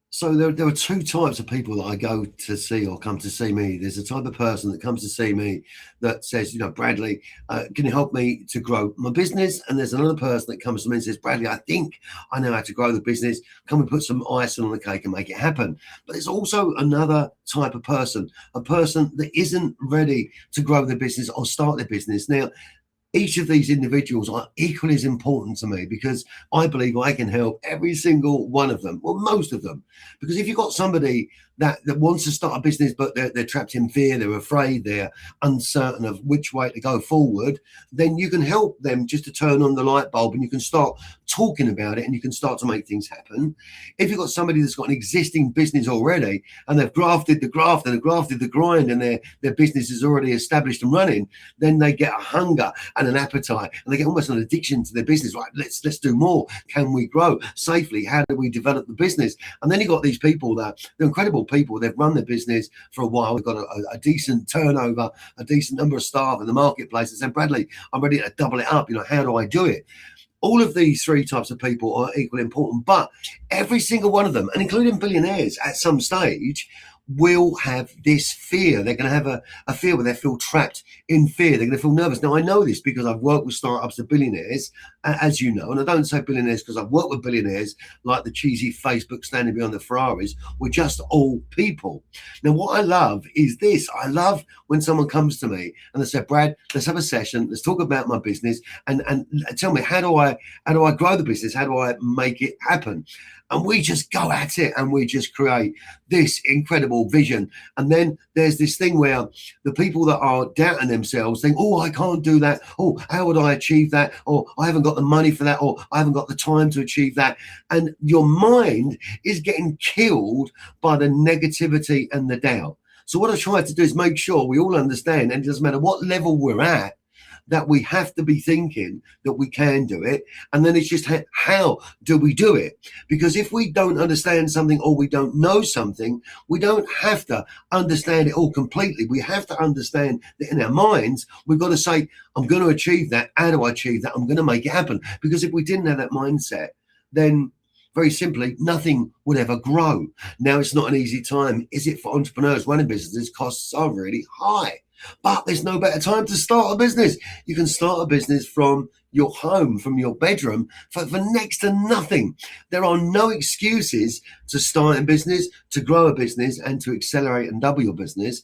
So there are two types of people that I go to see or come to see me. There's a type of person that comes to see me that says, Bradley, can you help me to grow my business? And there's another person that comes to me and says, Bradley, I think I know how to grow the business. Can we put some icing on the cake and make it happen? But there's also another type of person, a person that isn't ready to grow their business or start their business. Now, each of these individuals are equally as important to me because I believe I can help every single one of them, well, most of them. Because if you've got somebody that wants to start a business, but they're trapped in fear, they're afraid, they're uncertain of which way to go forward, then you can help them just to turn on the light bulb and you can start talking about it and you can start to make things happen. If you've got somebody that's got an existing business already and they've grafted the graft and they've grafted the grind and their business is already established and running, then they get a hunger and an appetite and they get almost an addiction to their business. Right, let's do more. Can we grow safely? How do we develop the business? And then you've got these people that they're incredible people. They've run their business for a while. They've got a decent turnover, a decent number of staff in the marketplace. And said, Bradley, I'm ready to double it up. How do I do it? All of these three types of people are equally important, but every single one of them, and including billionaires at some stage, will have this fear. They're going to have a fear where they feel trapped in fear. They're going to feel nervous. Now, I know this because I've worked with startups of billionaires, as you know, and I don't say billionaires because I've worked with billionaires like the cheesy Facebook standing behind the Ferraris. We're just all people. Now, what I love is this. I love when someone comes to me and they say, Brad, let's have a session. Let's talk about my business and tell me, how do I grow the business? How do I make it happen? And we just go at it and we just create this incredible vision. And then there's this thing where the people that are doubting themselves think, oh, I can't do that. Oh, how would I achieve that? Or I haven't got the money for that. Or I haven't got the time to achieve that. And your mind is getting killed by the negativity and the doubt. So what I try to do is make sure we all understand, and it doesn't matter what level we're at, that we have to be thinking that we can do it. And then it's just how do we do it? Because if we don't understand something or we don't know something, we don't have to understand it all completely. We have to understand that in our minds, we've got to say, I'm going to achieve that. How do I achieve that? I'm going to make it happen. Because if we didn't have that mindset, then very simply, nothing would ever grow. Now, it's not an easy time, is it, for entrepreneurs running businesses? Costs are really high. But there's no better time to start a business. You can start a business from your home, from your bedroom, for next to nothing. There are no excuses to start a business, to grow a business, and to accelerate and double your business.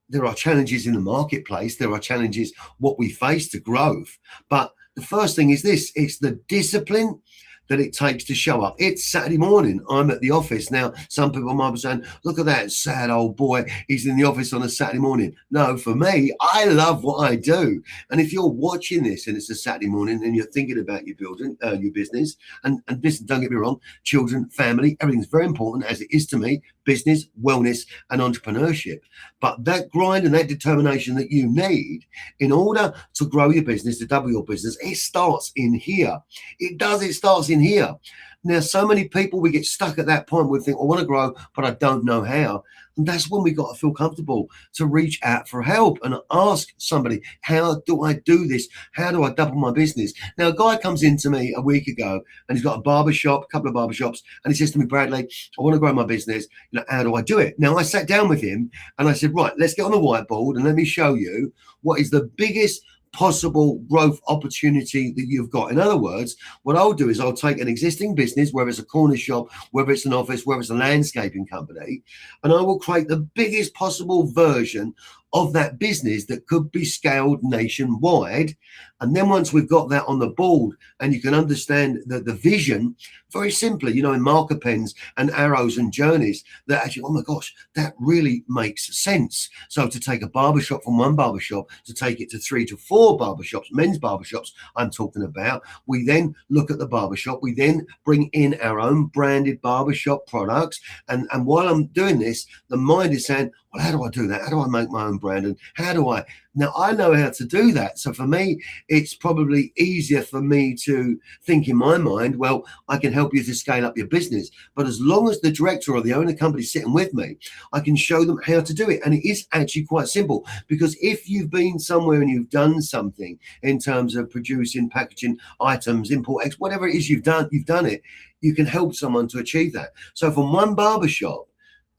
There are challenges in the marketplace. There are challenges what we face to growth. But the first thing is this. It's the discipline that it takes to show up. It's Saturday morning. I'm at the office. Now, some people might be saying, look at that sad old boy. He's in the office on a Saturday morning. No, for me, I love what I do. And if you're watching this and it's a Saturday morning and you're thinking about your building, your business, and listen, don't get me wrong, children, family, everything's very important, as it is to me, business, wellness, and entrepreneurship. But that grind and that determination that you need in order to grow your business, to double your business, it starts in here. It starts in here. Now, so many people, we get stuck at that point. We think, I want to grow, but I don't know how. And that's when we got to feel comfortable to reach out for help and ask somebody, how do I do this? How do I double my business? Now, a guy comes in to me a week ago and he's got a barbershop, a couple of barbershops, and he says to me, Bradley, I want to grow my business. How do I do it? Now, I sat down with him and I said, right, let's get on the whiteboard and let me show you what is the biggest possible growth opportunity that you've got. In other words, what I'll do is I'll take an existing business, whether it's a corner shop, whether it's an office, whether it's a landscaping company, and I will create the biggest possible version of that business that could be scaled nationwide. And then once we've got that on the board and you can understand the vision, very simply, in marker pens and arrows and journeys, that actually, oh my gosh, that really makes sense. So to take a barbershop from one barbershop, to take it to 3 to 4 barbershops, men's barbershops I'm talking about, we then look at the barbershop, we then bring in our own branded barbershop products. And while I'm doing this, the mind is saying, well, how do I do that? How do I make my own brand? And how do I? Now, I know how to do that. So for me, it's probably easier for me to think in my mind, well, I can help you to scale up your business. But as long as the director or the owner company is sitting with me, I can show them how to do it. And it is actually quite simple, because if you've been somewhere and you've done something in terms of producing, packaging items, import, whatever it is you've done it, you can help someone to achieve that. So from one barbershop,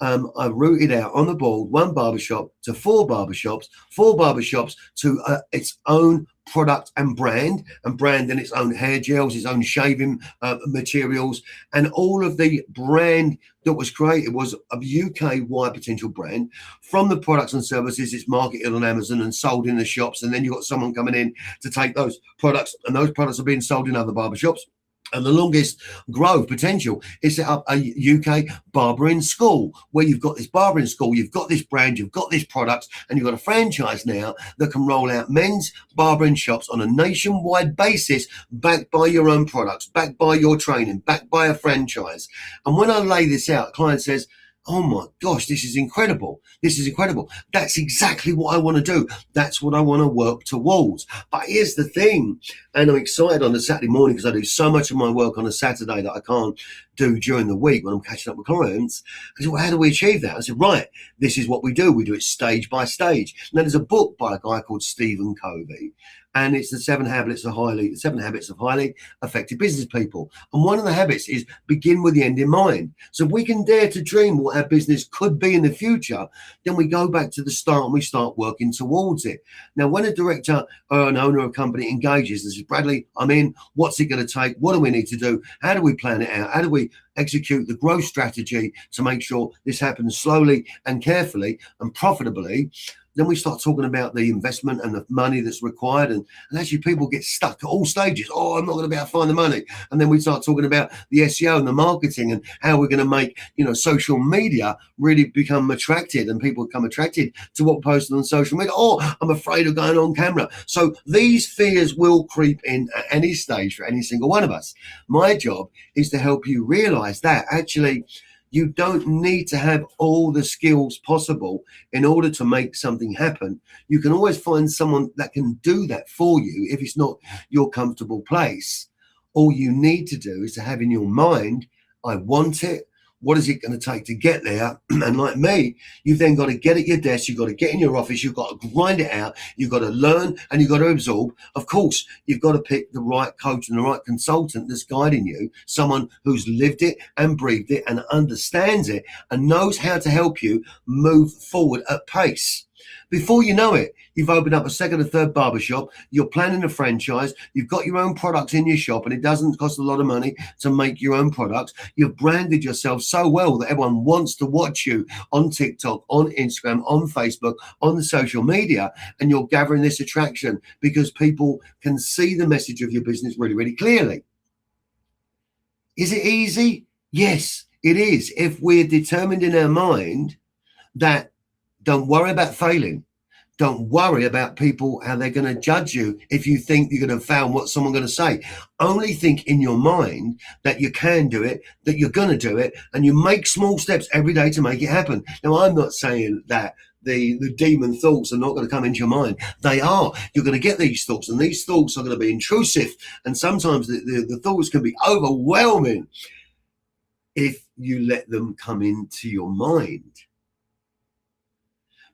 I routed out on the board one barbershop to four barbershops to its own product and brand in its own hair gels, its own shaving materials, and all of the brand that was created was a UK-wide potential brand. From the products and services, it's marketed on Amazon and sold in the shops, and then you've got someone coming in to take those products, and those products are being sold in other barbershops. And the longest growth potential is set up a UK barbering school, where you've got this barbering school, you've got this brand, you've got this product, and you've got a franchise now that can roll out men's barbering shops on a nationwide basis, backed by your own products, backed by your training, backed by a franchise. And when I lay this out, a client says, oh my gosh, this is incredible. This is incredible. That's exactly what I want to do. That's what I want to work towards. But here's the thing, and I'm excited on a Saturday morning because I do so much of my work on a Saturday that I can't do during the week when I'm catching up with clients. I said, well, how do we achieve that? I said, right, this is what we do. We do it stage by stage. Now, there's a book by a guy called Stephen Covey, and it's the seven habits of highly effective business people. And one of the habits is begin with the end in mind. So if we can dare to dream what our business could be in the future, then we go back to the start and we start working towards it. Now, when a director or an owner of a company engages and says, Bradley, I'm in, what's it going to take? What do we need to do? How do we plan it out? How do we execute the growth strategy to make sure this happens slowly and carefully and profitably? Then we start talking about the investment and the money that's required. And actually people get stuck at all stages. Oh, I'm not going to be able to find the money. And then we start talking about the SEO and the marketing and how we're going to make, social media really become attracted, and people become attracted to what we're posting on social media. Oh, I'm afraid of going on camera. So these fears will creep in at any stage for any single one of us. My job is to help you realize that actually you don't need to have all the skills possible in order to make something happen. You can always find someone that can do that for you if it's not your comfortable place. All you need to do is to have in your mind, I want it. What is it going to take to get there? And like me, you've then got to get at your desk. You've got to get in your office. You've got to grind it out. You've got to learn and you've got to absorb. Of course, you've got to pick the right coach and the right consultant that's guiding you, someone who's lived it and breathed it and understands it and knows how to help you move forward at pace. Before you know it, you've opened up a second or third barbershop, you're planning a franchise, you've got your own products in your shop, and it doesn't cost a lot of money to make your own products. You've branded yourself so well that everyone wants to watch you on TikTok, on Instagram, on Facebook, on the social media, and you're gathering this attraction because people can see the message of your business really, really clearly. Is it easy? Yes, it is. If we're determined in our mind that don't worry about failing. Don't worry about people, how they're going to judge you if you think you're going to fail, what someone's going to say. Only think in your mind that you can do it, that you're going to do it, and you make small steps every day to make it happen. Now, I'm not saying that the demon thoughts are not going to come into your mind. They are. You're going to get these thoughts, and these thoughts are going to be intrusive, and sometimes the thoughts can be overwhelming if you let them come into your mind.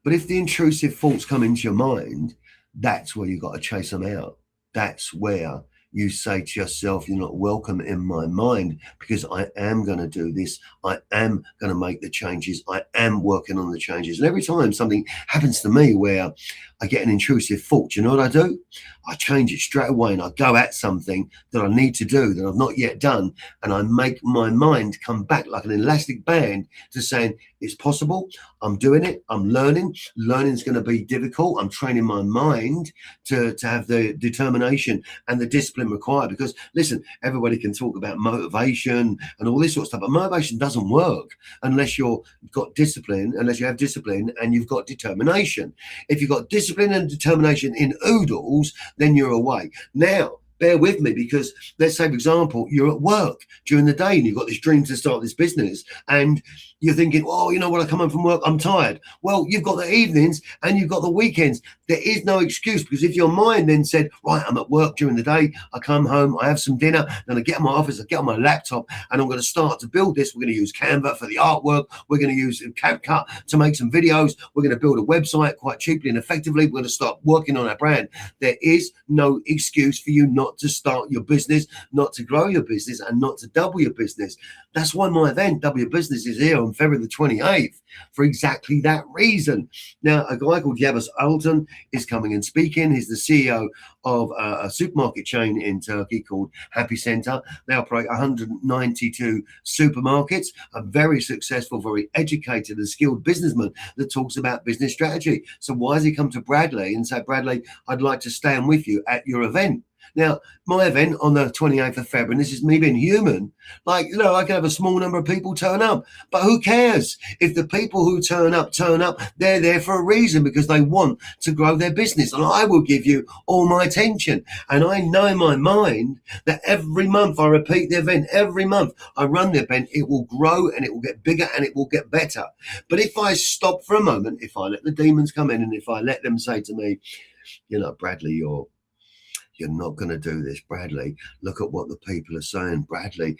But if the intrusive thoughts come into your mind, that's where you've got to chase them out. That's where you say to yourself, you're not welcome in my mind because I am going to do this. I am going to make the changes. I am working on the changes. And every time something happens to me where I get an intrusive thought, you know what I do? I change it straight away and I go at something that I need to do that I've not yet done. And I make my mind come back like an elastic band to saying, it's possible. I'm doing it. I'm learning. Learning is going to be difficult. I'm training my mind to have the determination and the discipline required. Because listen, everybody can talk about motivation and all this sort of stuff, but motivation doesn't work unless you've got discipline, unless you have discipline and you've got determination. If you've got discipline and determination in oodles, then you're away. Now, bear with me, because let's say, for example, you're at work during the day and you've got this dream to start this business, and you're thinking, oh, you know, when I come home from work, I'm tired. Well, you've got the evenings and you've got the weekends. There is no excuse, because if your mind then said, right, I'm at work during the day, I come home, I have some dinner, then I get in my office, I get on my laptop, and I'm going to start to build this. We're going to use Canva for the artwork. We're going to use CapCut to make some videos. We're going to build a website quite cheaply and effectively. We're going to start working on our brand. There is no excuse for you not to start your business, not to grow your business, and not to double your business. That's why my event, Double Your Business, is here on February the 28th, for exactly that reason. Now, a guy called Yavuz Altan is coming and speaking. He's the CEO of a supermarket chain in Turkey called Happy Center. They operate 192 supermarkets, a very successful, very educated and skilled businessman that talks about business strategy. So why has he come to Bradley and say, Bradley, I'd like to stand with you at your event? Now, my event on the 28th of February, and this is me being human, like, you know, I can have a small number of people turn up, but who cares? If the people who turn up, they're there for a reason, because they want to grow their business. And I will give you all my attention. And I know in my mind that every month I repeat the event, every month I run the event, it will grow and it will get bigger and it will get better. But if I stop for a moment, if I let the demons come in and if I let them say to me, you know, Bradley, you're not going to do this, Bradley. Look at what the people are saying, Bradley.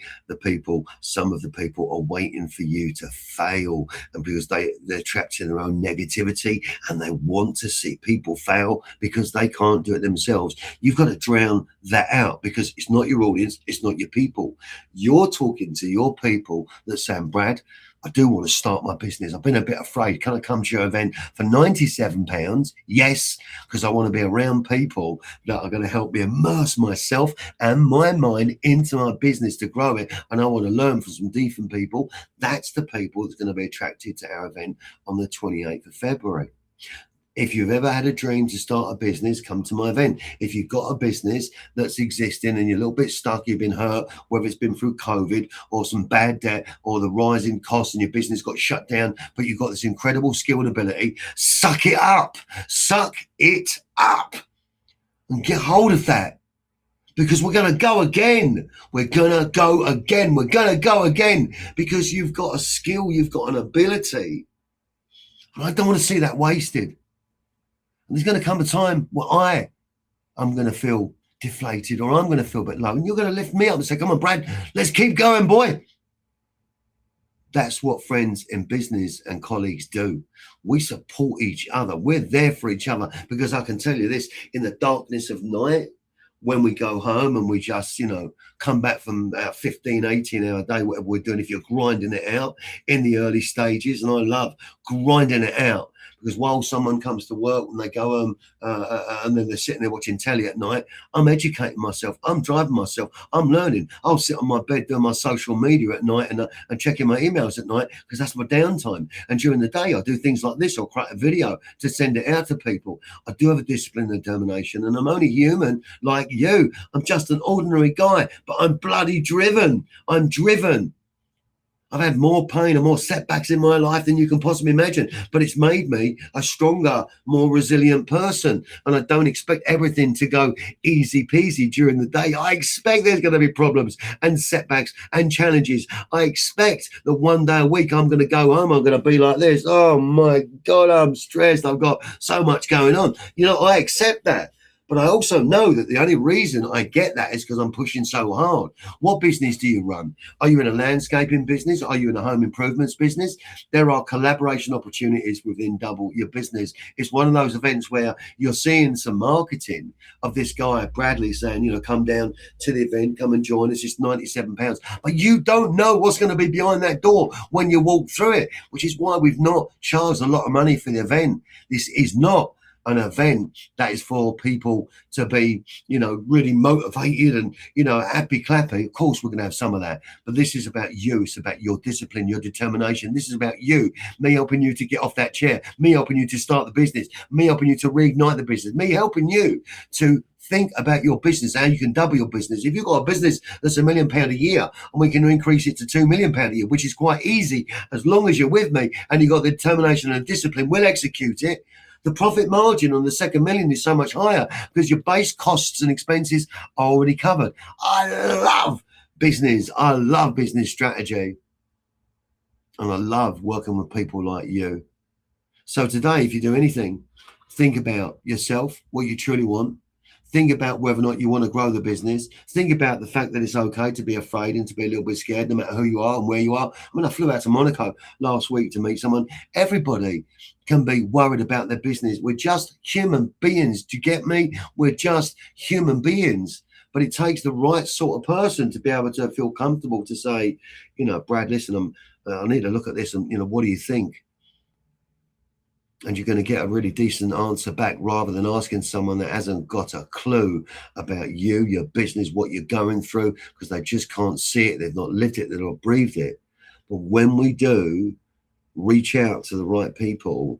Some of the people are waiting for you to fail, and because they're trapped in their own negativity and they want to see people fail because they can't do it themselves. You've got to drown that out, because it's not your audience, it's not your people. You're talking to your people that saying, Brad, I do want to start my business. I've been a bit afraid. Can I come to your event for £97? Yes, because I want to be around people that are going to help me immerse myself and my mind into my business to grow it. And I want to learn from some decent people. That's the people that's going to be attracted to our event on the 28th of February. If you've ever had a dream to start a business, come to my event. If you've got a business that's existing and you're a little bit stuck, you've been hurt, whether it's been through COVID or some bad debt or the rising costs and your business got shut down, but you've got this incredible skill and ability, suck it up and get hold of that. Because we're going to go again. We're going to go again because you've got a skill, you've got an ability. And I don't want to see that wasted. There's going to come a time where I'm going to feel deflated, or I'm going to feel a bit low, and you're going to lift me up and say, come on, Brad, let's keep going, boy. That's what friends in business and colleagues do. We support each other. We're there for each other, because I can tell you this, in the darkness of night, when we go home and we just, you know, come back from our 15, 18-hour day, whatever we're doing, if you're grinding it out in the early stages, and I love grinding it out, because while someone comes to work and they go home and then they're sitting there watching telly at night, I'm educating myself, I'm driving myself, I'm learning. I'll sit on my bed doing my social media at night and checking my emails at night, because that's my downtime. And during the day, I do things like this. I'll create a video to send it out to people. I do have a discipline and determination, and I'm only human like you. I'm just an ordinary guy, but I'm bloody driven. I'm driven. I've had more pain and more setbacks in my life than you can possibly imagine, but it's made me a stronger, more resilient person. And I don't expect everything to go easy peasy during the day. I expect there's going to be problems and setbacks and challenges. I expect that one day a week I'm going to go home, I'm going to be like this. Oh my God, I'm stressed. I've got so much going on. You know, I accept that. But I also know that the only reason I get that is because I'm pushing so hard. What business do you run? Are you in a landscaping business? Are you in a home improvements business? There are collaboration opportunities within Double Your Business. It's one of those events where you're seeing some marketing of this guy, Bradley, saying, you know, come down to the event, come and join us. It's £97. But you don't know what's going to be behind that door when you walk through it, which is why we've not charged a lot of money for the event. This is not an event that is for people to be, you know, really motivated and, you know, happy clappy. Of course, we're going to have some of that, but this is about you. It's about your discipline, your determination. This is about you, me helping you to get off that chair, me helping you to start the business, me helping you to reignite the business, me helping you to think about your business, how you can double your business. If you've got a business that's £1 million a year and we can increase it to £2 million a year, which is quite easy, as long as you're with me and you've got the determination and discipline, we'll execute it. The profit margin on the second million is so much higher because your base costs and expenses are already covered. I love business. I love business strategy. And I love working with people like you. So today, if you do anything, think about yourself, what you truly want. Think about whether or not you want to grow the business. Think about the fact that it's okay to be afraid and to be a little bit scared, no matter who you are and where you are. I mean, I flew out to Monaco last week to meet someone. Everybody can be worried about their business. We're just human beings. Do you get me? We're just human beings. But it takes the right sort of person to be able to feel comfortable to say, you know, Brad, listen, I need to look at this and, you know, what do you think? And you're going to get a really decent answer back rather than asking someone that hasn't got a clue about you, your business, what you're going through, because they just can't see it. They've not lived it. They've not breathed it. But when we do reach out to the right people,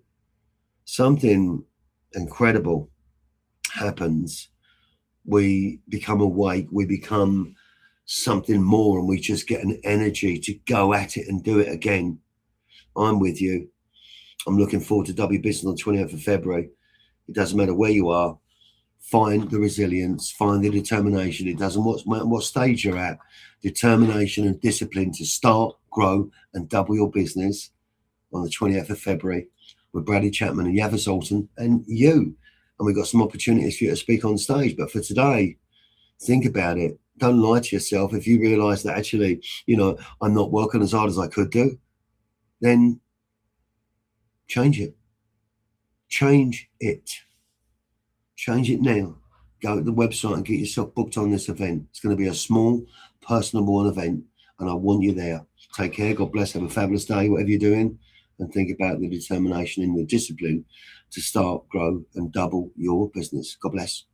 something incredible happens. We become awake. We become something more, and we just get an energy to go at it and do it again. I'm with you. I'm looking forward to W Business on the 28th of February. It doesn't matter where you are. Find the resilience, find the determination. It doesn't matter what stage you're at. Determination and discipline to start, grow, and double your business on the 28th of February with Bradley Chapman and Yava Zoltan and you. And we've got some opportunities for you to speak on stage. But for today, think about it. Don't lie to yourself. If you realize that actually, you know, I'm not working as hard as I could do, then change it. Change it. Change it now. Go to the website and get yourself booked on this event. It's going to be a small, personable event, and I want you there. Take care. God bless. Have a fabulous day, whatever you're doing, and think about the determination and the discipline to start, grow, and double your business. God bless.